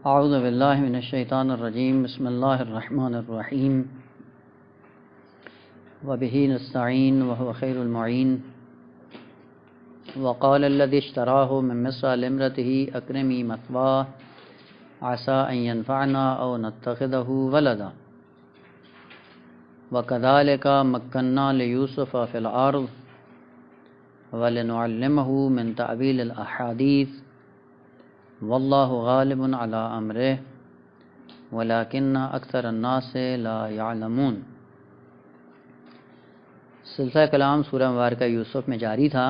اعوذ باللہ من الشیطان الرجیم بسم اللہ الرحمن الرحیم وبہ نستعین وهو خیر المعین وقال الذی اشتراہ من مصر لامرأته اکرمی مثواه عسى ان ينفعنا او نتخذه ولدا وكذلك مكنا ليوسف في الارض ولنعلمه من تأویل الاحادیث واللہ غالب علی امرہ ولکن اکثر الناس لا یعلمون۔ سلسلہ کلام سورہ مبارکہ یوسف میں جاری تھا،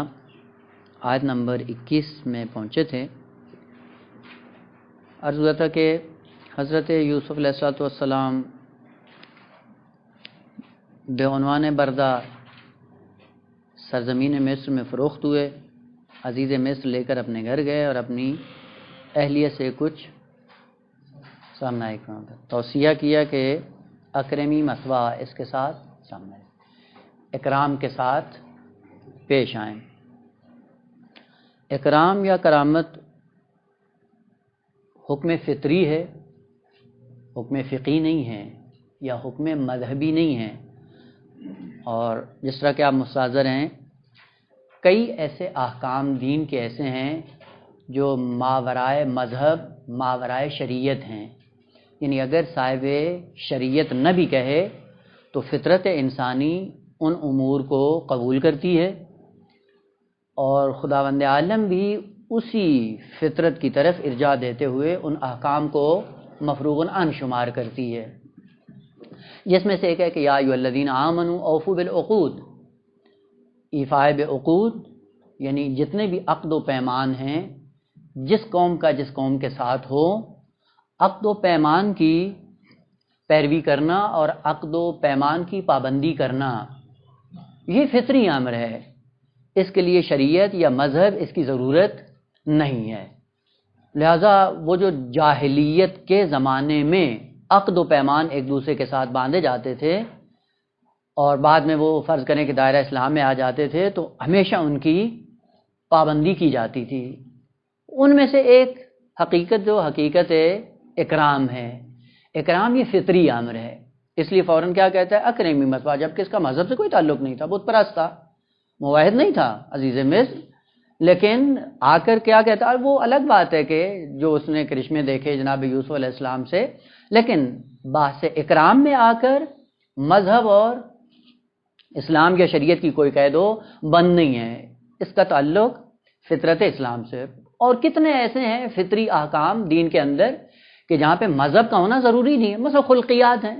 آیت نمبر 21 میں پہنچے تھے۔ عرض ہوا تھا کہ حضرت یوسف علیہ السلام بے عنوان بردہ سرزمین مصر میں فروخت ہوئے، عزیز مصر لے کر اپنے گھر گئے اور اپنی اہلیہ سے کچھ سامنے توصیہ کیا کہ اکرمی مثوا، اس کے ساتھ سامنے اکرام کے ساتھ پیش آئیں۔ اکرام یا کرامت حکم فطری ہے، حکم فقہی نہیں ہے یا حکم مذہبی نہیں ہے، اور جس طرح کہ آپ مستحضر ہیں کئی ایسے احکام دین کے ایسے ہیں جو ماورائے مذہب ماورائے شریعت ہیں، یعنی اگر صاحب شریعت نہ بھی کہے تو فطرت انسانی ان امور کو قبول کرتی ہے، اور خداوند عالم بھی اسی فطرت کی طرف ارجاع دیتے ہوئے ان احکام کو مفروغ عن شمار کرتی ہے، جس میں سے ایک ہے کہ یا ایھا الذین آمنوا اوفوا بالعقود، ایفاء بعقود یعنی جتنے بھی عقد و پیمان ہیں جس قوم کا جس قوم کے ساتھ ہو، عقد و پیمان کی پیروی کرنا اور عقد و پیمان کی پابندی کرنا یہ فطری امر ہے، اس کے لیے شریعت یا مذہب اس کی ضرورت نہیں ہے۔ لہذا وہ جو جاہلیت کے زمانے میں عقد و پیمان ایک دوسرے کے ساتھ باندھے جاتے تھے اور بعد میں وہ فرض کریں کہ دائرہ اسلام میں آ جاتے تھے تو ہمیشہ ان کی پابندی کی جاتی تھی۔ ان میں سے ایک حقیقت جو حقیقت اکرام ہے، اکرام یہ فطری امر ہے، اس لیے فوراً کیا کہتا ہے اکرمی مثوا، جبکہ اس کا مذہب سے کوئی تعلق نہیں تھا، بت پرست تھا، موحد نہیں تھا عزیز مصر، لیکن آ کر کیا کہتا ہے، وہ الگ بات ہے کہ جو اس نے کرشمے دیکھے جناب یوسف علیہ السلام سے، لیکن بحث اکرام میں آ کر مذہب اور اسلام یا شریعت کی کوئی قید و بند نہیں ہے، اس کا تعلق فطرت اسلام سے۔ اور کتنے ایسے ہیں فطری احکام دین کے اندر کہ جہاں پہ مذہب کا ہونا ضروری نہیں ہے، مثلا خلقیات ہیں،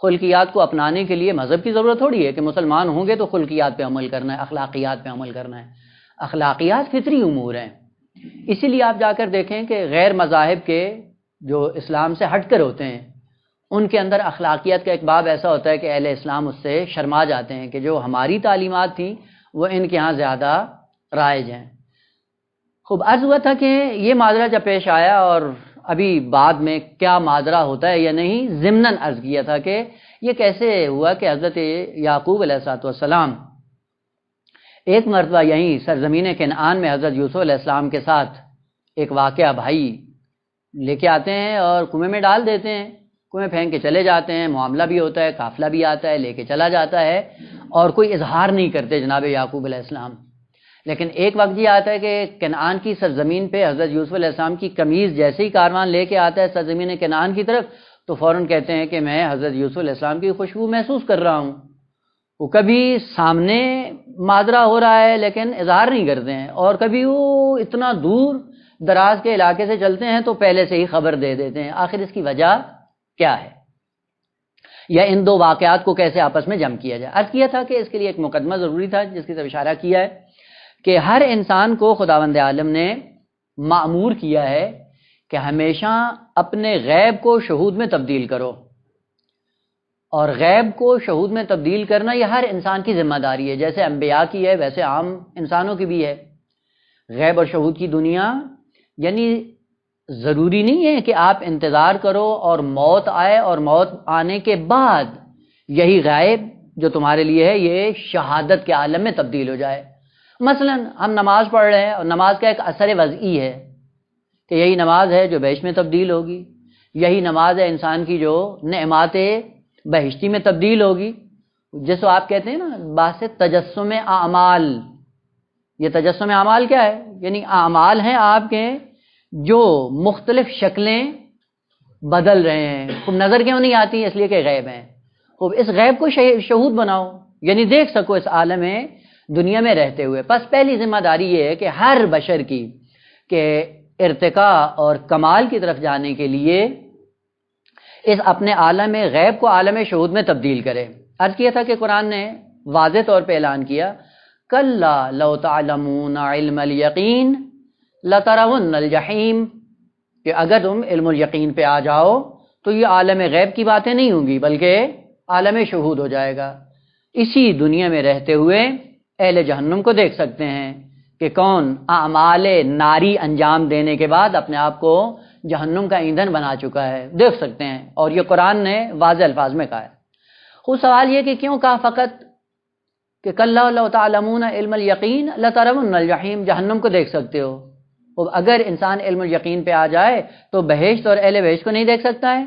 خلقیات کو اپنانے کے لیے مذہب کی ضرورت تھوڑی ہے کہ مسلمان ہوں گے تو خلقیات پہ عمل کرنا ہے، اخلاقیات پہ عمل کرنا ہے، اخلاقیات فطری امور ہیں۔ اسی لیے آپ جا کر دیکھیں کہ غیر مذاہب کے جو اسلام سے ہٹ کر ہوتے ہیں ان کے اندر اخلاقیات کا ایک باب ایسا ہوتا ہے کہ اہل اسلام اس سے شرما جاتے ہیں کہ جو ہماری تعلیمات تھیں وہ ان کے ہاں زیادہ رائج ہیں۔ خوب عرض ہوا تھا کہ یہ ماجرا جب پیش آیا، اور ابھی بعد میں کیا ماجرا ہوتا ہے یا نہیں، ضمناً عرض کیا تھا کہ یہ کیسے ہوا کہ حضرت یعقوب علیہ السلام ایک مرتبہ یہیں سرزمین کنعان میں حضرت یوسف علیہ السلام کے ساتھ ایک واقعہ بھائی لے کے آتے ہیں اور کنویں میں ڈال دیتے ہیں، کنویں پھینک کے چلے جاتے ہیں، معاملہ بھی ہوتا ہے، قافلہ بھی آتا ہے لے کے چلا جاتا ہے، اور کوئی اظہار نہیں کرتے جناب یعقوب علیہ السلام۔ لیکن ایک وقت یہ آتا ہے کہ کنعان کی سرزمین پہ حضرت یوسف علیہ السلام کی قمیض جیسے ہی کاروان لے کے آتا ہے سرزمین کنعان کی طرف تو فوراً کہتے ہیں کہ میں حضرت یوسف علیہ السلام کی خوشبو محسوس کر رہا ہوں۔ وہ کبھی سامنے ماجرا ہو رہا ہے لیکن اظہار نہیں کرتے ہیں، اور کبھی وہ اتنا دور دراز کے علاقے سے چلتے ہیں تو پہلے سے ہی خبر دے دیتے ہیں۔ آخر اس کی وجہ کیا ہے، یا ان دو واقعات کو کیسے آپس میں جمع کیا جائے؟ عرض کیا تھا کہ اس کے لیے ایک مقدمہ ضروری تھا جس کی طرف اشارہ کیا ہے کہ ہر انسان کو خداوند عالم نے مأمور کیا ہے کہ ہمیشہ اپنے غیب کو شہود میں تبدیل کرو، اور غیب کو شہود میں تبدیل کرنا یہ ہر انسان کی ذمہ داری ہے، جیسے انبیاء کی ہے ویسے عام انسانوں کی بھی ہے۔ غیب اور شہود کی دنیا یعنی ضروری نہیں ہے کہ آپ انتظار کرو اور موت آئے اور موت آنے کے بعد یہی غیب جو تمہارے لیے ہے یہ شہادت کے عالم میں تبدیل ہو جائے۔ مثلا ہم نماز پڑھ رہے ہیں اور نماز کا ایک اثر وضعی ہے کہ یہی نماز ہے جو بہشت میں تبدیل ہوگی، یہی نماز ہے انسان کی جو نعمات بہشتی میں تبدیل ہوگی. جس کو آپ کہتے ہیں نا باعث تجسم اعمال. یہ تجسم اعمال کیا ہے؟ یعنی اعمال ہیں آپ کے جو مختلف شکلیں بدل رہے ہیں. خوب نظر کیوں نہیں آتی؟ اس لیے کہ غیب ہیں. خوب اس غیب کو شہود بناؤ، یعنی دیکھ سکو اس عالم دنیا میں رہتے ہوئے. پس پہلی ذمہ داری یہ ہے کہ ہر بشر کی کہ ارتقاء اور کمال کی طرف جانے کے لیے اس اپنے عالم غیب کو عالم شہود میں تبدیل کرے. عرض کیا تھا کہ قرآن نے واضح طور پہ اعلان کیا کلا لو تعلمون علم الیقین لترون الجحیم، کہ اگر تم علم الیقین پہ آ جاؤ تو یہ عالم غیب کی باتیں نہیں ہوں گی بلکہ عالم شہود ہو جائے گا. اسی دنیا میں رہتے ہوئے اہل جہنم کو دیکھ سکتے ہیں کہ کون اعمال ناری انجام دینے کے بعد اپنے آپ کو جہنم کا ایندھن بنا چکا ہے، دیکھ سکتے ہیں. اور یہ قرآن نے واضح الفاظ میں کہا ہے. خود سوال یہ کہ کیوں کہا فقط کہ کلا لو تعلمون علم الیقین لترون الجحیم، جہنم کو دیکھ سکتے ہو. اور اگر انسان علم الیقین پہ آ جائے تو بہشت اور اہل بہشت کو نہیں دیکھ سکتا ہے؟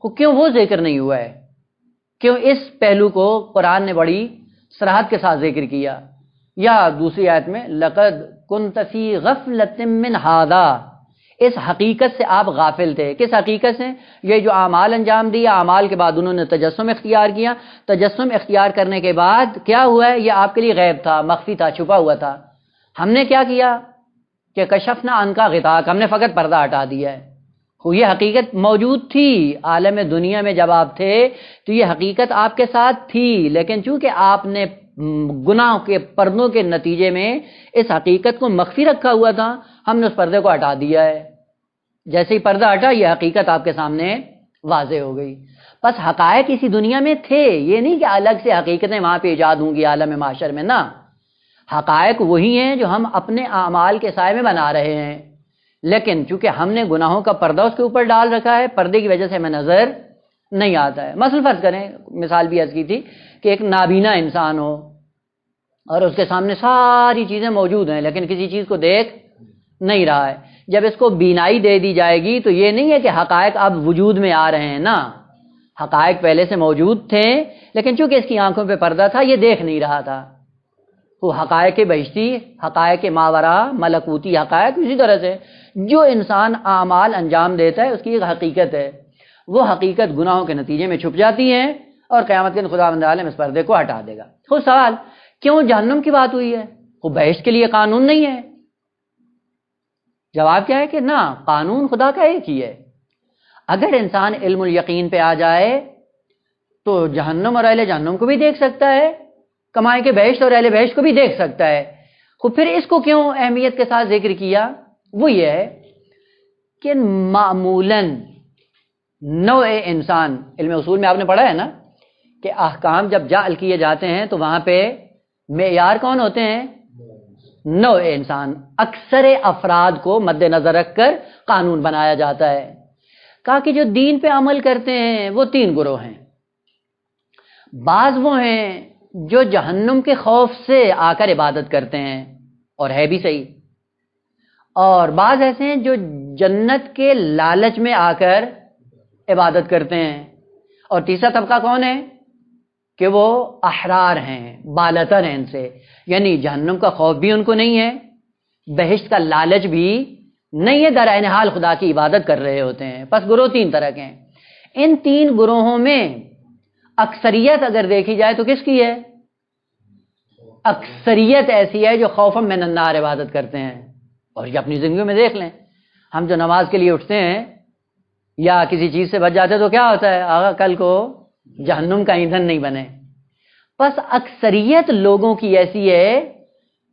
کیوں وہ ذکر نہیں ہوا ہے؟ کیوں اس پہلو کو قرآن نے بڑی صراحت کے ساتھ ذکر کیا؟ یا دوسری آیت میں لقد کنت فی غفلۃ من ھذا، اس حقیقت سے آپ غافل تھے. کس حقیقت سے؟ یہ جو اعمال انجام دیا، اعمال کے بعد انہوں نے تجسم اختیار کیا، تجسم اختیار کرنے کے بعد کیا ہوا ہے؟ یہ آپ کے لیے غیب تھا، مخفی تھا، چھپا ہوا تھا. ہم نے کیا کیا کہ کشفنا عنک غطاءک، ہم نے فقط پردہ ہٹا دیا ہے. یہ حقیقت موجود تھی عالم دنیا میں جب آپ تھے تو یہ حقیقت آپ کے ساتھ تھی، لیکن چونکہ آپ نے گناہ کے پردوں کے نتیجے میں اس حقیقت کو مخفی رکھا ہوا تھا، ہم نے اس پردے کو ہٹا دیا ہے. جیسے ہی پردہ ہٹا یہ حقیقت آپ کے سامنے واضح ہو گئی. بس حقائق اسی دنیا میں تھے، یہ نہیں کہ الگ سے حقیقتیں وہاں پہ ایجاد ہوں گی عالم معاشر میں. نہ، حقائق وہی ہیں جو ہم اپنے اعمال کے سائے میں بنا رہے ہیں، لیکن چونکہ ہم نے گناہوں کا پردہ اس کے اوپر ڈال رکھا ہے، پردے کی وجہ سے ہمیں نظر نہیں آتا ہے. مثلا فرض کریں، مثال بھی عرض کی تھی کہ ایک نابینا انسان ہو اور اس کے سامنے ساری چیزیں موجود ہیں لیکن کسی چیز کو دیکھ نہیں رہا ہے. جب اس کو بینائی دے دی جائے گی تو یہ نہیں ہے کہ حقائق اب وجود میں آ رہے ہیں. نا، حقائق پہلے سے موجود تھے لیکن چونکہ اس کی آنکھوں پہ پردہ تھا یہ دیکھ نہیں رہا تھا. وہ حقائق بہشتی، حقائق ماورا، ملکوتی حقائق اسی طرح سے جو انسان اعمال انجام دیتا ہے اس کی ایک حقیقت ہے، وہ حقیقت گناہوں کے نتیجے میں چھپ جاتی ہے اور قیامت کے دن خداوند عالم اس پردے کو ہٹا دے گا. خود سوال کیوں جہنم کی بات ہوئی ہے؟ وہ بہشت کے لیے قانون نہیں ہے؟ جواب کیا ہے کہ نہ، قانون خدا کا ایک ہی ہے. اگر انسان علم الیقین پہ آ جائے تو جہنم اور اہل جہنم کو بھی دیکھ سکتا ہے، کمائے کے بہشت اور اہل بہشت کو بھی دیکھ سکتا ہے. خود پھر اس کو کیوں اہمیت کے ساتھ ذکر کیا؟ وہ یہ ہے کہ معمولاً نوع انسان، علم اصول میں آپ نے پڑھا ہے نا کہ احکام جب جعل کیے جاتے ہیں تو وہاں پہ معیار کون ہوتے ہیں؟ نوع انسان. اکثر افراد کو مد نظر رکھ کر قانون بنایا جاتا ہے. کہا کہ جو دین پہ عمل کرتے ہیں وہ تین گروہ ہیں. بعض وہ ہیں جو جہنم کے خوف سے آ کر عبادت کرتے ہیں اور ہے بھی صحیح، اور بعض ایسے ہیں جو جنت کے لالچ میں آ کر عبادت کرتے ہیں، اور تیسرا طبقہ کون ہے کہ وہ احرار ہیں، بالاتر ہیں ان سے، یعنی جہنم کا خوف بھی ان کو نہیں ہے، بہشت کا لالچ بھی نہیں ہے، در عین حال خدا کی عبادت کر رہے ہوتے ہیں. پس گروہ تین طرح کے ہیں. ان تین گروہوں میں اکثریت اگر دیکھی جائے تو کس کی ہے؟ اکثریت ایسی ہے جو خوفا من النار عبادت کرتے ہیں. اور یہ اپنی زندگی میں دیکھ لیں، ہم جو نماز کے لیے اٹھتے ہیں یا کسی چیز سے بچ جاتے ہیں تو کیا ہوتا ہے؟ آگا کل کو جہنم کا ایندھن نہیں بنے. بس اکثریت لوگوں کی ایسی ہے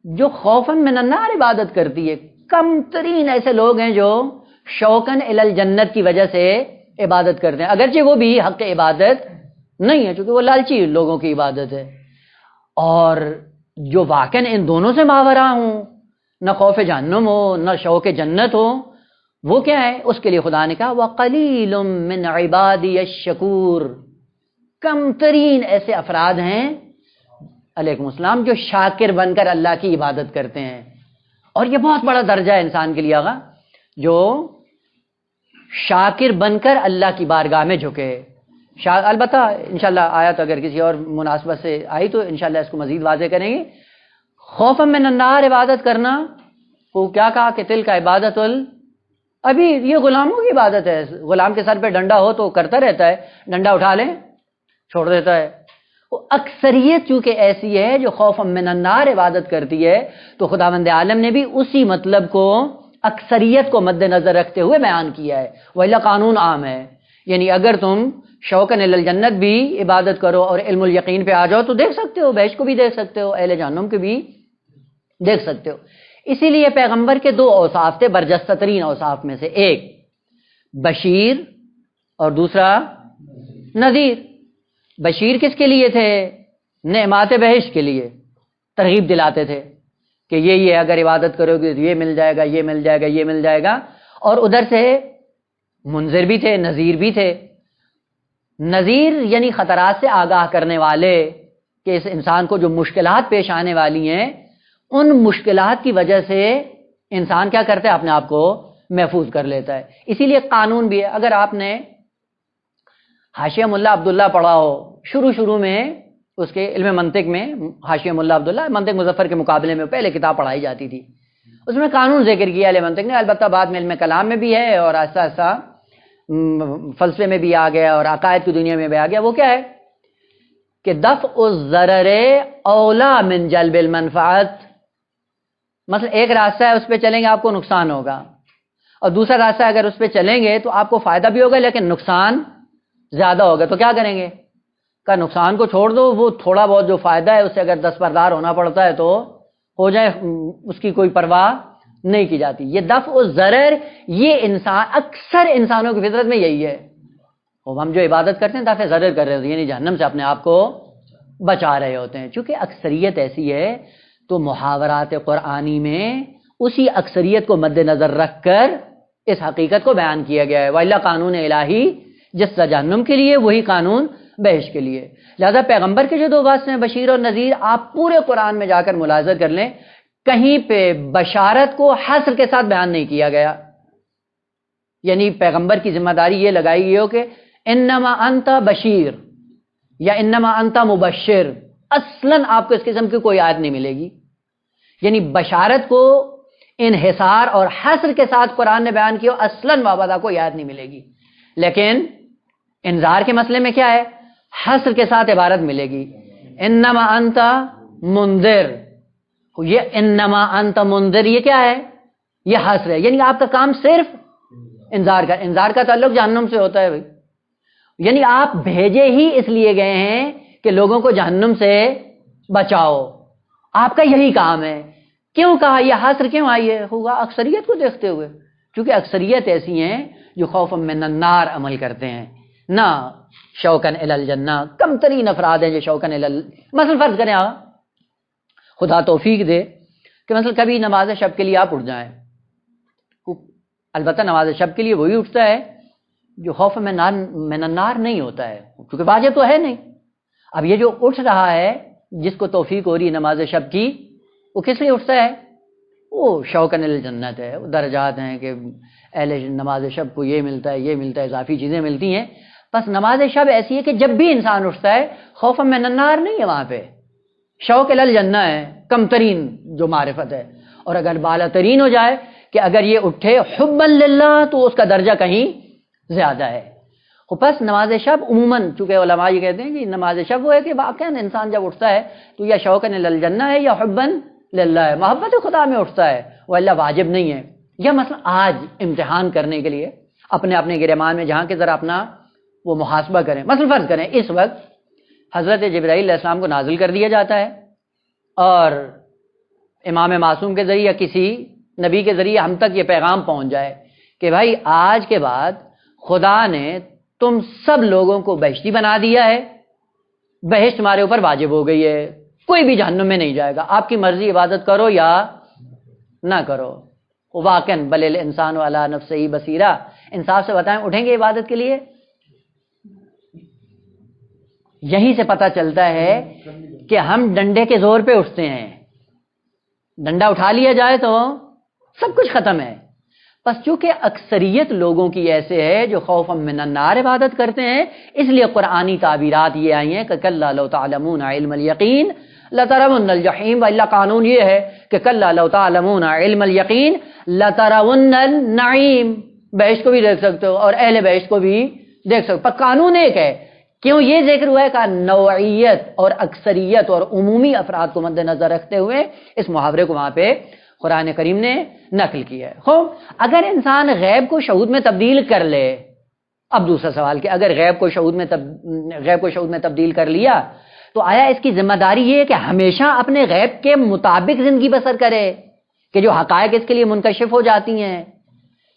جو خوفا من النار عبادت کرتی ہے. کم ترین ایسے لوگ ہیں جو شوقاً الی الجنت کی وجہ سے عبادت کرتے ہیں، اگرچہ وہ بھی حق عبادت نہیں ہے چونکہ وہ لالچی لوگوں کی عبادت ہے. اور جو واقعاً ان دونوں سے ماورا ہوں، نہ خوف جہنم ہو نہ شوق جنت ہو، وہ کیا ہے؟ اس کے لیے خدا نے کہا وَقَلِيلٌ مِّنْ عِبَادِيَ الشَّكُورِ، کم ترین ایسے افراد ہیں علیکم السلام جو شاکر بن کر اللہ کی عبادت کرتے ہیں. اور یہ بہت بڑا درجہ ہے انسان کے لیے. آگا جو شاکر بن کر اللہ کی بارگاہ میں جھکے. البتہ انشاءاللہ آیت اگر کسی اور مناسبت سے آئی تو انشاءاللہ اس کو مزید واضح کریں گے. خوف من النار عبادت کرنا کو کیا کہا کہ تل کا عبادت ابھی یہ غلاموں کی عبادت ہے. غلام کے سر پہ ڈنڈا ہو تو کرتا رہتا ہے, ڈنڈا اٹھا لیں چھوڑ دیتا ہے. وہ اکثریت چونکہ ایسی ہے جو خوف من النار عبادت کرتی ہے, تو خداوند عالم نے بھی اسی مطلب کو اکثریت کو مد نظر رکھتے ہوئے بیان کیا ہے. وَإِلَّا قانون عام ہے, یعنی اگر تم شوقاً الی الجنت بھی عبادت کرو اور علم الیقین پہ آ جاؤ تو دیکھ سکتے ہو, بہشت کو بھی دیکھ سکتے ہو, اہل جہنم کو بھی دیکھ سکتے ہو. اسی لیے پیغمبر کے 2 اوصاف تھے برجستہ ترین اوصاف میں سے, ایک بشیر اور دوسرا نذیر. بشیر کس کے لیے تھے؟ نعمات بہشت کے لیے ترغیب دلاتے تھے کہ یہ اگر عبادت کرو گے تو یہ مل جائے گا, یہ مل جائے گا, یہ مل جائے گا. اور ادھر سے منذر بھی تھے, نذیر بھی تھے. نذیر یعنی خطرات سے آگاہ کرنے والے کہ اس انسان کو جو مشکلات پیش آنے والی ہیں ان مشکلات کی وجہ سے انسان کیا کرتا ہے, اپنے آپ کو محفوظ کر لیتا ہے. اسی لیے قانون بھی ہے. اگر آپ نے حاشیہ ملا عبداللہ پڑھا ہو, شروع میں اس کے علم منطق میں حاشیہ ملا عبداللہ منطق مظفر کے مقابلے میں پہلے کتاب پڑھائی جاتی تھی, اس میں قانون ذکر کیا علم منطق نے. البتہ بعد میں علم کلام میں بھی ہے اور آہستہ آہستہ فلسفے میں بھی آ گیا اور عقائد کی دنیا میں بھی آ گیا. وہ کیا ہے کہ دفع الضرر اولا من جلب المنفعت. مثلا ایک راستہ ہے اس پہ چلیں گے آپ کو نقصان ہوگا, اور دوسرا راستہ اگر اس پہ چلیں گے تو آپ کو فائدہ بھی ہوگا لیکن نقصان زیادہ ہوگا. تو کیا کریں گے کہ نقصان کو چھوڑ دو, وہ تھوڑا بہت جو فائدہ ہے اس سے اگر دستبردار ہونا پڑتا ہے تو ہو جائے, اس کی کوئی پرواہ نہیں کی جاتی. یہ دفع الضرر یہ انسان اکثر انسانوں کی فطرت میں یہی ہے. ہم جو عبادت کرتے ہیں دفع ضرر کر رہے ہوتے ہیں, یعنی جہنم سے اپنے آپ کو بچا رہے ہوتے ہیں. چونکہ اکثریت ایسی ہے تو محاورات قرآنی میں اسی اکثریت کو مد نظر رکھ کر اس حقیقت کو بیان کیا گیا ہے. وَإِلَّا قانون الہی جس طرح جہنم کے لیے وہی قانون بہشت کے لیے. لہذا پیغمبر کے جو 2 واسطے ہیں بشیر اور نذیر, آپ پورے قرآن میں جا کر ملاحظہ کر لیں کہیں پہ بشارت کو حصر کے ساتھ بیان نہیں کیا گیا. یعنی پیغمبر کی ذمہ داری یہ لگائی گئی ہو کہ انما انت بشیر یا انما انت مبشر. اصلاً آپ کو اس قسم کی کوئی آیت نہیں ملے گی. یعنی بشارت کو انحصار اور حصر کے ساتھ قرآن نے بیان کیا, اصلاً وابدہ کوئی آیت نہیں ملے گی. لیکن انذار کے مسئلے میں کیا ہے, حصر کے ساتھ عبارت ملے گی, انما انت منذر. یہ انما انت منذر یہ کیا ہے, یہ حصر ہے. یعنی آپ کا کام صرف انذار کا تعلق جہنم سے ہوتا ہے بھائی. یعنی آپ بھیجے ہی اس لیے گئے ہیں کہ لوگوں کو جہنم سے بچاؤ, آپ کا یہی کام ہے. کیوں کہا یہ حصر کیوں آئی ہے, ہوگا اکثریت کو دیکھتے ہوئے, کیونکہ اکثریت ایسی ہیں جو خوف من النار عمل کرتے ہیں, نہ شوقاً الی الجنہ. کم ترین افراد ہیں جو شوقاً الی مثلا فرض کریں خدا توفیق دے کہ مثلا کبھی نماز شب کے لیے آپ اٹھ جائیں. البتہ نماز شب کے لیے وہی اٹھتا ہے جو خوف من النار نہیں ہوتا ہے, کیونکہ واجب تو ہے نہیں. اب یہ جو اٹھ رہا ہے جس کو توفیق ہو رہی ہے نماز شب کی, وہ کس لیے اٹھتا ہے, وہ شوقاً الی الجنت ہے. وہ درجات ہیں کہ اہل نماز شب کو یہ ملتا ہے, یہ ملتا ہے, اضافی چیزیں ملتی ہیں. بس نماز شب ایسی ہے کہ جب بھی انسان اٹھتا ہے خوف من النار نہیں ہے, وہاں پہ شوق الی الجنہ ہے, کم ترین جو معرفت ہے. اور اگر بالا ترین ہو جائے کہ اگر یہ اٹھے حبا للہ تو اس کا درجہ کہیں زیادہ ہے. بس نماز شب عموماً چونکہ علماء یہ کہتے ہیں کہ نماز شب وہ ہے کہ واقعاً انسان جب اٹھتا ہے تو یا شوقاً الی الجنہ ہے یا حبا للہ ہے, محبت خدا میں اٹھتا ہے, وہ اللہ واجب نہیں ہے. یا مثلا آج امتحان کرنے کے لیے اپنے گریمان میں جہاں کے ذرا اپنا وہ محاسبہ کریں. مثلا فرض کریں اس وقت حضرت جبرائیل علیہ السلام کو نازل کر دیا جاتا ہے اور امام معصوم کے ذریعے کسی نبی کے ذریعے ہم تک یہ پیغام پہنچ جائے کہ بھائی آج کے بعد خدا نے تم سب لوگوں کو بہشتی بنا دیا ہے, بہشت تمہارے اوپر واجب ہو گئی ہے, کوئی بھی جہنم میں نہیں جائے گا, آپ کی مرضی عبادت کرو یا نہ کرو. واقعاً بل الانسان علی نفسہ بصیرہ, انصاف سے بتائیں اٹھیں گے عبادت کے لیے؟ یہیں سے پتہ چلتا ہے کہ ہم ڈنڈے کے زور پہ اٹھتے ہیں. ڈنڈا اٹھا لیا جائے تو سب کچھ ختم ہے. بس چونکہ اکثریت لوگوں کی ایسے ہے جو خوف من النار عبادت کرتے ہیں، اس لیے قرآنی تعبیرات یہ آئی ہیں کہ کلا لو تعلمون علم الیقین لترون الجحیم، والا قانون یہ ہے کہ کلا لو تعلمون علم الیقین لترون النعیم، بہشت کو بھی دیکھ سکتے ہو اور اہل بہشت کو بھی دیکھ سکتے ہو، پر قانون ایک ہے۔ کیوں یہ ذکر ہوا ہے کہ نوعیت اور اکثریت اور عمومی افراد کو مد نظر رکھتے ہوئے اس محاورے کو وہاں پہ قرآن کریم نے نقل کیا ہے۔ خوب، اگر انسان غیب کو شہود میں تبدیل کر لے، اب دوسرا سوال کہ اگر غیب کو شہود میں تبدیل کر لیا تو آیا اس کی ذمہ داری یہ ہے کہ ہمیشہ اپنے غیب کے مطابق زندگی بسر کرے کہ جو حقائق اس کے لیے منکشف ہو جاتی ہیں،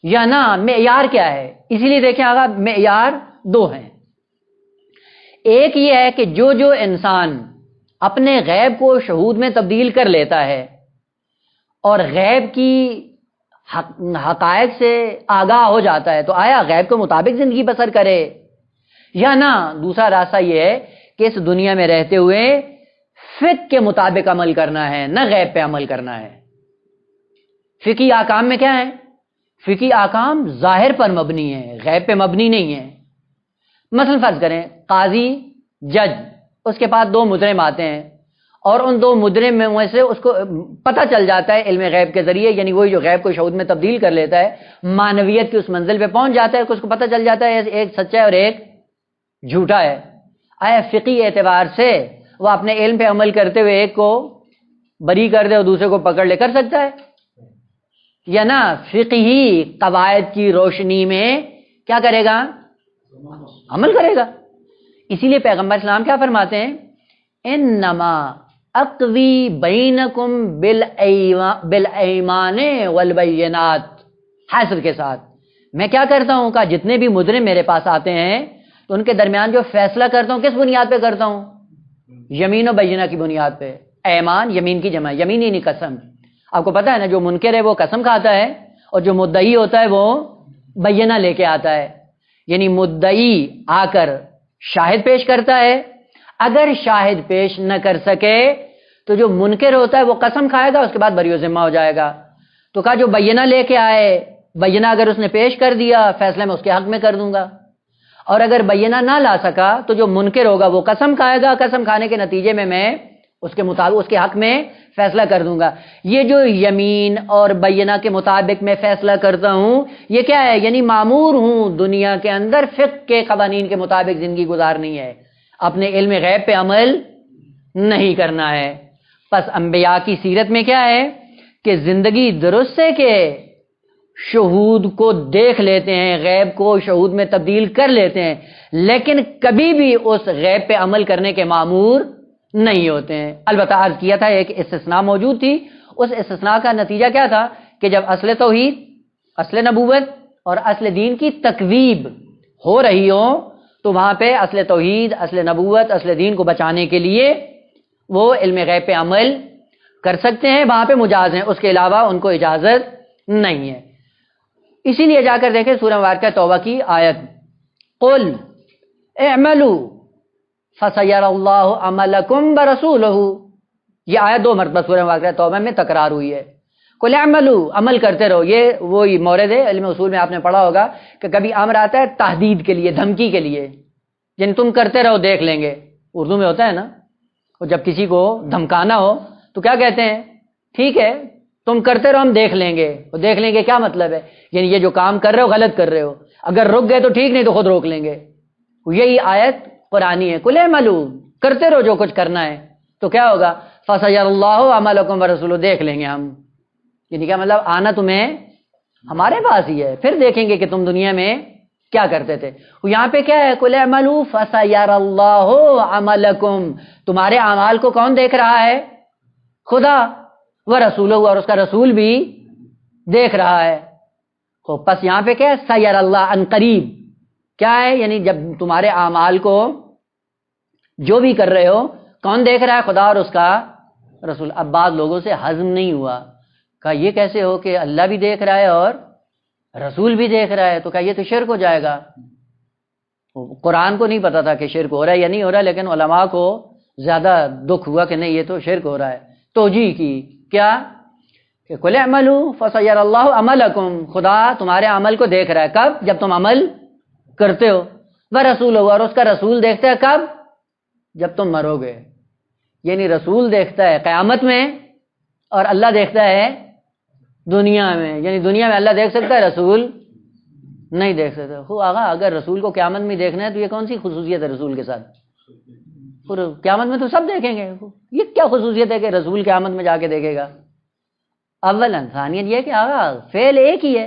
یا نہ معیار کیا ہے؟ اسی لیے دیکھیں آگا، معیار دو ہیں۔ ایک یہ ہے کہ جو انسان اپنے غیب کو شہود میں تبدیل کر لیتا ہے اور غیب کی حقائق سے آگاہ ہو جاتا ہے تو آیا غیب کے مطابق زندگی بسر کرے، یا نہ دوسرا راستہ یہ ہے کہ اس دنیا میں رہتے ہوئے فقہ کے مطابق عمل کرنا ہے، نہ غیب پہ عمل کرنا ہے۔ فقہی احکام میں کیا ہے؟ فقہی احکام ظاہر پر مبنی ہے، غیب پہ مبنی نہیں ہے۔ مثلا فرض کریں قاضی، جج، اس کے پاس دو مجرم آتے ہیں اور ان دو مجرم میں سے اس کو پتہ چل جاتا ہے علم غیب کے ذریعے، یعنی وہی جو غیب کو شہود میں تبدیل کر لیتا ہے، معنویت کی اس منزل پہ پہنچ جاتا ہے کہ اس کو پتہ چل جاتا ہے ایک سچا ہے اور ایک جھوٹا ہے۔ آیا فقہی اعتبار سے وہ اپنے علم پہ عمل کرتے ہوئے ایک کو بری کر دے اور دوسرے کو پکڑ لے، کر سکتا ہے؟ یا نہ فقہی قواعد کی روشنی میں کیا کرے گا؟ عمل کرے گا۔ اسی لیے پیغمبر اسلام کیا فرماتے ہیں؟ انما اقضی بینکم بالایمان والبینات، حاصل کے ساتھ میں کیا کرتا ہوں کہ جتنے بھی مجرم میرے پاس آتے ہیں تو ان کے درمیان جو فیصلہ کرتا ہوں کس بنیاد پہ کرتا ہوں؟ یمین و بینہ کی بنیاد پہ۔ ایمان یمین کی جمع، یمین ہی نہیں قسم۔ آپ کو پتا ہے نا، جو منکر ہے وہ قسم کھاتا ہے اور جو مدعی ہوتا ہے وہ بینہ لے کے آتا ہے، یعنی مدعی آ کر شاہد پیش کرتا ہے، اگر شاہد پیش نہ کر سکے تو جو منکر ہوتا ہے وہ قسم کھائے گا، اس کے بعد بری و ذمہ ہو جائے گا۔ تو کہا جو بینہ لے کے آئے، بینہ اگر اس نے پیش کر دیا فیصلہ میں اس کے حق میں کر دوں گا، اور اگر بینہ نہ لا سکا تو جو منکر ہوگا وہ قسم کھائے گا، قسم کھانے کے نتیجے میں اس کے مطابق اس کے حق میں فیصلہ کر دوں گا۔ یہ جو یمین اور بینہ کے مطابق میں فیصلہ کرتا ہوں، یہ کیا ہے؟ یعنی مامور ہوں دنیا کے اندر فقہ کے قوانین کے مطابق زندگی گزارنی ہے، اپنے علم غیب پہ عمل نہیں کرنا ہے۔ پس انبیاء کی سیرت میں کیا ہے کہ زندگی درست ہے کہ شہود کو دیکھ لیتے ہیں، غیب کو شہود میں تبدیل کر لیتے ہیں، لیکن کبھی بھی اس غیب پہ عمل کرنے کے مامور نہیں ہوتے ہیں۔ البتہ عرض کیا تھا ایک استثناء موجود تھی، اس استثناء کا نتیجہ کیا تھا کہ جب اصل توحید، اصل نبوت اور اصل دین کی تکذیب ہو رہی ہو تو وہاں پہ اصل توحید، اصل نبوت، اصل دین کو بچانے کے لیے وہ علم غیب پہ عمل کر سکتے ہیں، وہاں پہ مجاز ہیں، اس کے علاوہ ان کو اجازت نہیں ہے۔ اسی لیے جا کر دیکھیں سورہ مبارکہ توبہ کی آیت، قل اعملوا فسیر اللہ عملکم برسولہ، یہ آیت 2 مرتبہ سورہ مبارکہ توبہ میں تکرار ہوئی ہے۔ قل اعملوا، عمل کرتے رہو، یہ وہی مورد ہے، علم اصول میں آپ نے پڑھا ہوگا کہ کبھی امر آتا ہے تحدید کے لیے، دھمکی کے لیے، یعنی تم کرتے رہو دیکھ لیں گے، اردو میں ہوتا ہے نا، اور جب کسی کو دھمکانا ہو تو کیا کہتے ہیں؟ ٹھیک ہے تم کرتے رہو ہم دیکھ لیں گے۔ وہ دیکھ لیں گے کیا مطلب ہے؟ یعنی یہ جو کام کر رہے ہو غلط کر رہے ہو، اگر رک گئے تو ٹھیک، نہیں تو خود روک لیں گے۔ یہی آیت قرآنی ہے، قل اعملوا، کرتے رہو جو کچھ کرنا ہے، تو کیا ہوگا؟ فسیر اللہ عملکم ورسولہ، دیکھ لیں گے ہم، یعنی کیا مطلب؟ آنا تمہیں ہمارے پاس ہی ہے، پھر دیکھیں گے کہ تم دنیا میں کیا کرتے تھے۔ یہاں پہ کیا ہے؟ قل اعملوا فسیر اللہ عملکم، تمہارے اعمال کو کون دیکھ رہا ہے؟ خدا، ورسولہ، اور اس کا رسول بھی دیکھ رہا ہے۔ پس یہاں پہ کیا ہے؟ سیر اللہ، ان قریب کیا ہے؟ یعنی جب تمہارے اعمال کو جو بھی کر رہے ہو کون دیکھ رہا ہے؟ خدا اور اس کا رسول۔ اب بعض لوگوں سے ہضم نہیں ہوا، کہا یہ کیسے ہو کہ اللہ بھی دیکھ رہا ہے اور رسول بھی دیکھ رہا ہے؟ تو کہا یہ تو شرک ہو جائے گا۔ قرآن کو نہیں پتا تھا کہ شرک ہو رہا ہے یا نہیں ہو رہا ہے، لیکن علماء کو زیادہ دکھ ہوا کہ نہیں یہ تو شرک ہو رہا ہے، توجیہ کی کیا کہ قل اعملوا فسیر اللہ عملکم، خدا تمہارے عمل کو دیکھ رہا ہے، کب؟ جب تم عمل کرتے ہو، ورسولہ، اور اس کا رسول دیکھتا ہے کب؟ جب تم مرو گے. یعنی رسول دیکھتا ہے قیامت میں اور اللہ دیکھتا ہے دنیا میں. یعنی دنیا میں اللہ دیکھ سکتا ہے، رسول نہیں دیکھ سکتا. خو آغا اگر رسول کو قیامت میں دیکھنا ہے تو یہ کون سی خصوصیت ہے رسول کے ساتھ؟ قیامت میں تو سب دیکھیں گے، یہ کیا خصوصیت ہے کہ رسول قیامت میں جا کے دیکھے گا؟ اول انسانیت یہ کہ آغا فعل ایک ہی ہے،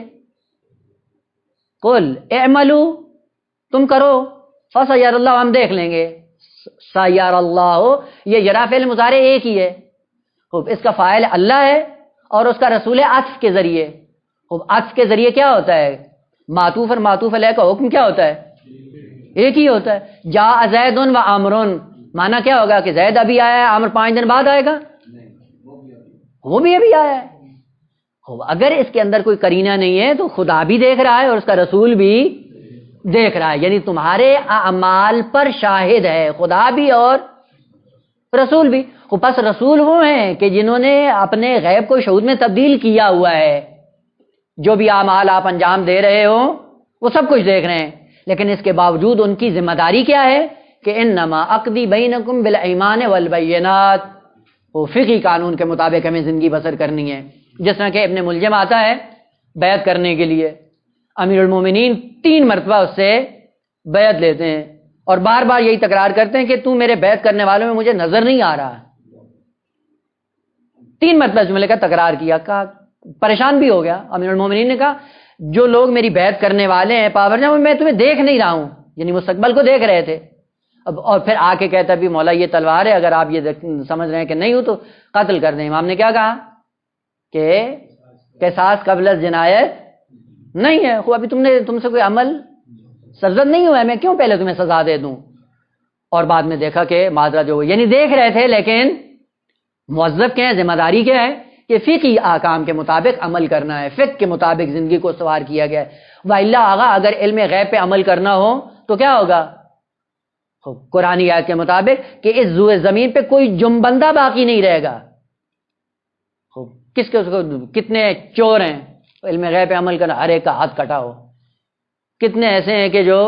قل اعملوا، تم کرو، فسیر اللہ، ہم دیکھ لیں گے. سیر اللہ، یہ جرا فعل مضارع ایک ہی ہے. خوب، اس کا فاعل اللہ ہے اور اس کا رسول ہے عطف کے ذریعے. خوب، عطف کے ذریعے کیا ہوتا ہے؟ معطوف اور معطوف علیہ کا حکم کیا ہوتا ہے؟ ایک ہی ہوتا ہے. جاء زید و عمر، مانا کیا ہوگا کہ زید ابھی آیا ہے، عمر 5 دن بعد آئے گا؟ وہ بھی ابھی آیا ہے. خوب، اگر اس کے اندر کوئی قرینہ نہیں ہے تو خدا بھی دیکھ رہا ہے اور اس کا رسول بھی دیکھ رہا ہے. یعنی تمہارے اعمال پر شاہد ہے خدا بھی اور رسول بھی. خوب، پس رسول وہ ہیں کہ جنہوں نے اپنے غیب کو شہود میں تبدیل کیا ہوا ہے. جو بھی اعمال آپ انجام دے رہے ہو وہ سب کچھ دیکھ رہے ہیں، لیکن اس کے باوجود ان کی ذمہ داری کیا ہے کہ انما اقضی بینکم بالایمان والبینات، وہ فقہی قانون کے مطابق ہمیں زندگی بسر کرنی ہے. جس طرح کہ ابن ملجم آتا ہے بیعت کرنے کے لیے، امیر المومنین 3 مرتبہ اس سے بیعت لیتے ہیں اور بار بار یہی تکرار کرتے ہیں کہ تو میرے بیعت کرنے والوں میں مجھے نظر نہیں آ رہا. 3 مرتبہ جملے کا تکرار کیا، کہا پریشان بھی ہو گیا. امیر المومنین نے کہا جو لوگ میری بیعت کرنے والے ہیں پاور جہاں، میں تمہیں دیکھ نہیں رہا ہوں. یعنی مستقبل کو دیکھ رہے تھے. اب اور پھر آ کے کہتا بھی مولا یہ تلوار ہے، اگر آپ یہ سمجھ رہے ہیں کہ نہیں ہو تو قتل کر دیں. امام نے کیا کہا کہ قصاص قبل از جنایت نہیں ہے. ابھی تم سے کوئی عمل سرزد نہیں ہوا ہے، میں کیوں پہلے تمہیں سزا دے دوں؟ اور بعد میں دیکھا کہ معذرت جو، یعنی دیکھ رہے تھے لیکن موظف کیا ہے، ذمہ داری کیا ہے کہ فقہی احکام کے مطابق عمل کرنا ہے، فقہ کے مطابق زندگی کو سوار کیا گیا ہے. وَإِلَّا آغا اگر علم غیب پہ عمل کرنا ہو تو کیا ہوگا؟ قرآنی آیت کے مطابق کہ اس روئے زمین پہ کوئی جنبندہ باقی نہیں رہے گا. کتنے چور ہیں علم غیب پہ عمل کرنا، ہر ایک کا ہاتھ کٹا ہو. کتنے ایسے ہیں کہ جو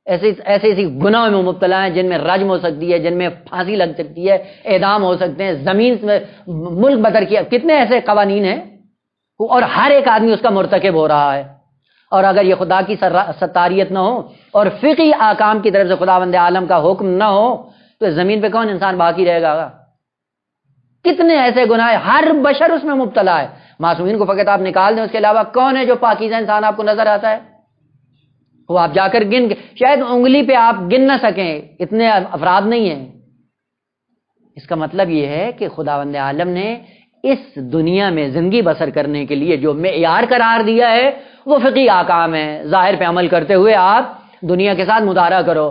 ایسی گناہوں میں مبتلا ہیں جن میں رجم ہو سکتی ہے، جن میں پھانسی لگ سکتی ہے، اعدام ہو سکتے ہیں، زمین میں ملک بدر کیا. کتنے ایسے قوانین ہیں اور ہر ایک آدمی اس کا مرتکب ہو رہا ہے. اور اگر یہ خدا کی ستاریت نہ ہو اور فقہی احکام کی طرف سے خداوند عالم کا حکم نہ ہو تو اس زمین پہ کون انسان باقی رہے گا؟ کتنے ایسے گناہ، ہر بشر اس میں مبتلا ہے. معصومین کو فقط آپ نکال دیں، اس کے علاوہ کون ہے جو پاکیزہ انسان آپ کو نظر آتا ہے؟ وہ آپ جا کر شاید انگلی پہ آپ گن نہ سکیں، اتنے افراد نہیں ہیں. اس کا مطلب یہ ہے کہ خداوند عالم نے اس دنیا میں زندگی بسر کرنے کے لیے جو معیار قرار دیا ہے وہ فقہی احکام ہے. ظاہر پہ عمل کرتے ہوئے آپ دنیا کے ساتھ مدارا کرو،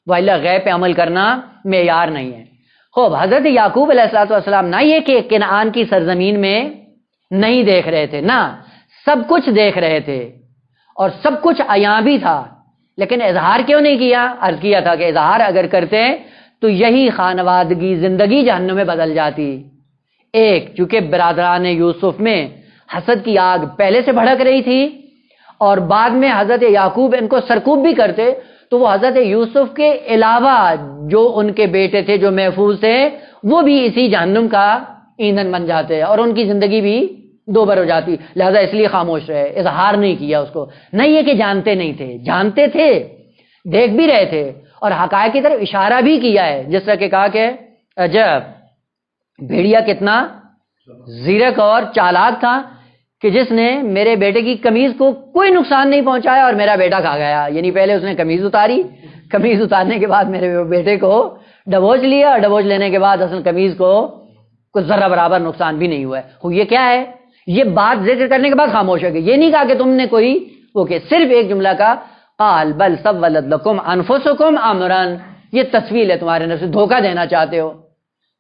وَإِلَّا غیب پہ عمل کرنا معیار نہیں ہے. خوب، حضرت یعقوب علیہ السلام نہ یہ کہ کنعان کی سرزمین میں نہیں دیکھ رہے تھے، نہ سب کچھ دیکھ رہے تھے اور سب کچھ عیاں بھی تھا، لیکن اظہار کیوں نہیں کیا؟ عرض کیا تھا کہ اظہار اگر کرتے تو یہی خانوادگی زندگی جہنم میں بدل جاتی. ایک، چونکہ برادران یوسف میں حسد کی آگ پہلے سے بھڑک رہی تھی اور بعد میں حضرت یعقوب ان کو سرکوب بھی کرتے تو وہ حضرت یوسف کے علاوہ جو ان کے بیٹے تھے جو محفوظ تھے وہ بھی اسی جہنم کا ایندھن بن جاتے اور ان کی زندگی بھی دوبر ہو جاتی. لہذا اس لیے خاموش رہے، اظہار نہیں کیا اس کو. نہیں یہ کہ جانتے نہیں تھے، جانتے تھے، دیکھ بھی رہے تھے اور حقائق کی طرف اشارہ بھی کیا ہے. جس طرح کہ کہا کہ عجب بھیڑیا کتنا زیرک اور چالاک تھا کہ جس نے میرے بیٹے کی قمیض کو کوئی نقصان نہیں پہنچایا اور میرا بیٹا کھا گیا. یعنی پہلے اس نے قمیض اتاری، قمیض اتارنے کے بعد میرے بیٹے کو ڈبوچ لیا اور ڈبوچ لینے کے بعد اصل قمیض کو کچھ ذرہ برابر نقصان بھی نہیں ہوا ہے. یہ کیا ہے؟ یہ بات ذکر کرنے کے بعد خاموش ہو گئی. یہ نہیں کہا کہ تم نے کوئی وہ کہ صرف ایک جملہ کا قال بل سولت لکم انفسکم امرا. یہ تصویل ہے تمہارے نفس، دھوکہ دینا چاہتے ہو،